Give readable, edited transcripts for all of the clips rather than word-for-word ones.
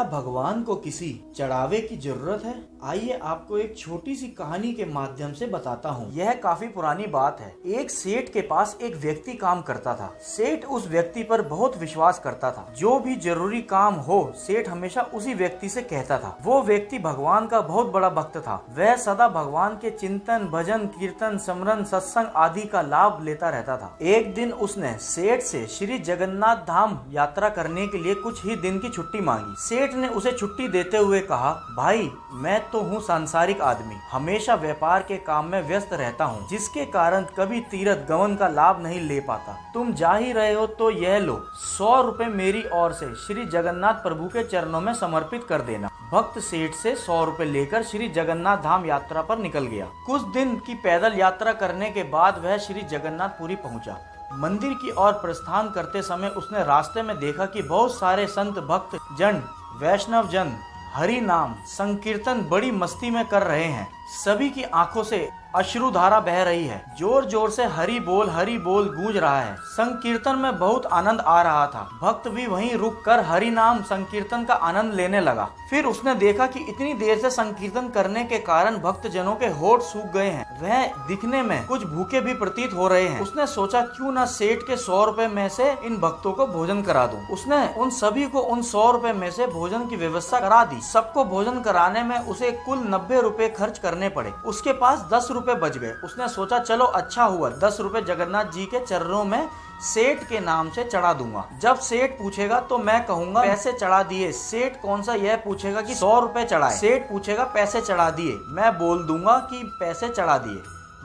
भगवान को किसी चढ़ावे की जरूरत है? आइए आपको एक छोटी सी कहानी के माध्यम से बताता हूँ। यह काफी पुरानी बात है। एक सेठ के पास एक व्यक्ति काम करता था। सेठ उस व्यक्ति पर बहुत विश्वास करता था। जो भी जरूरी काम हो सेठ हमेशा उसी व्यक्ति से कहता था। वो व्यक्ति भगवान का बहुत बड़ा भक्त था। वह सदा भगवान के चिंतन, भजन, कीर्तन, स्मरण, सत्संग आदि का लाभ लेता रहता था। एक दिन उसने सेठ से श्री जगन्नाथ धाम यात्रा करने के लिए कुछ ही दिन की छुट्टी मांगी। सेठ ने उसे छुट्टी देते हुए कहा, भाई मैं तो हूँ सांसारिक आदमी, हमेशा व्यापार के काम में व्यस्त रहता हूँ, जिसके कारण कभी तीर्थ गमन का लाभ नहीं ले पाता। तुम जा ही रहे हो तो यह लो, 100 रुपए मेरी ओर से श्री जगन्नाथ प्रभु के चरणों में समर्पित कर देना। भक्त सेठ से 100 रुपए लेकर श्री जगन्नाथ धाम यात्रा पर निकल गया। कुछ दिन की पैदल यात्रा करने के बाद वह श्री जगन्नाथपुरी पहुंचा। मंदिर की ओर प्रस्थान करते समय उसने रास्ते में देखा कि बहुत सारे संत, भक्त जन, वैष्णव जन हरि नाम संकीर्तन बड़ी मस्ती में कर रहे हैं। सभी की आंखों से अश्रुधारा बह रही है। जोर जोर से हरि बोल गूंज रहा है। संकीर्तन में बहुत आनंद आ रहा था। भक्त भी वहीं रुक कर हरि नाम संकीर्तन का आनंद लेने लगा। फिर उसने देखा कि इतनी देर से संकीर्तन करने के कारण भक्त जनों के होठ सूख गए हैं। वह दिखने में कुछ भूखे भी प्रतीत हो रहे हैं। उसने सोचा क्यों न सेठ के 100 रुपए में से इन भक्तों को भोजन करा दूं। उसने उन सभी को उन 100 रुपए में से भोजन की व्यवस्था करा दी। सबको भोजन कराने में उसे कुल 90 रुपए खर्च करने पड़े। उसके पास 10 रुपए बच गए। उसने सोचा चलो अच्छा हुआ, 10 रुपए जगन्नाथ जी के चरणों में सेठ के नाम से चढ़ा दूंगा। जब सेठ पूछेगा तो मैं कहूंगा पैसे चढ़ा दिए। सेठ कौन सा यह पूछेगा कि 100 रुपए चढ़ाए। सेठ पूछेगा पैसे चढ़ा दिए। मैं बोल दूंगा कि पैसे चढ़ा दिए।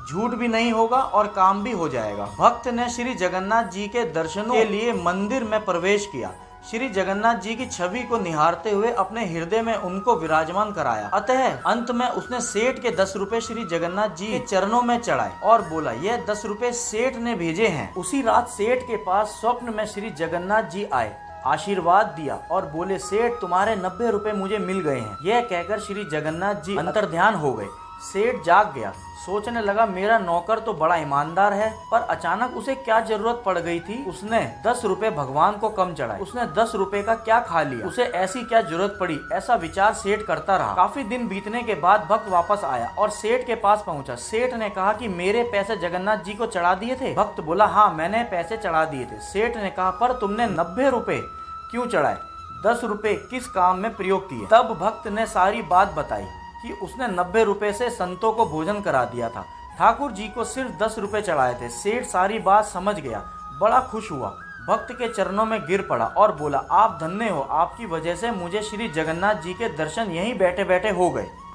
झूठ भी नहीं होगा और काम भी हो जाएगा। भक्त ने श्री जगन्नाथ जी के दर्शनों के लिए मंदिर में प्रवेश किया। श्री जगन्नाथ जी की छवि को निहारते हुए अपने हृदय में उनको विराजमान कराया। अतः अंत में उसने सेठ के 10 रुपए श्री जगन्नाथ जी के चरणों में चढ़ाए और बोला, यह 10 रुपए सेठ ने भेजे हैं। उसी रात सेठ के पास स्वप्न में श्री जगन्नाथ जी आए, आशीर्वाद दिया और बोले, सेठ तुम्हारे 90 रुपए मुझे मिल गए हैं। यह कहकर श्री जगन्नाथ जी अंतर्ध्यान हो गए। सेठ जाग गया, सोचने लगा मेरा नौकर तो बड़ा ईमानदार है, पर अचानक उसे क्या जरूरत पड़ गई थी। उसने 10 रुपए भगवान को कम चढ़ाए। उसने 10 रुपए का क्या खा लिया, उसे ऐसी क्या जरूरत पड़ी। ऐसा विचार सेठ करता रहा। काफी दिन बीतने के बाद भक्त वापस आया और सेठ के पास पहुंचा। सेठ ने कहा कि मेरे पैसे जगन्नाथ जी को चढ़ा दिए थे। भक्त बोला, हाँ मैंने पैसे चढ़ा दिए थे। सेठ ने कहा, पर तुमने 90 रुपए क्यों चढ़ाए, 10 रुपए किस काम में प्रयोग किए। तब भक्त ने सारी बात बताई कि उसने 90 रुपए से संतों को भोजन करा दिया था। ठाकुर जी को सिर्फ 10 रुपए चढ़ाए थे। सेठ सारी बात समझ गया, बड़ा खुश हुआ, भक्त के चरणों में गिर पड़ा और बोला, आप धन्य हो, आपकी वजह से मुझे श्री जगन्नाथ जी के दर्शन यहीं बैठे बैठे हो गए।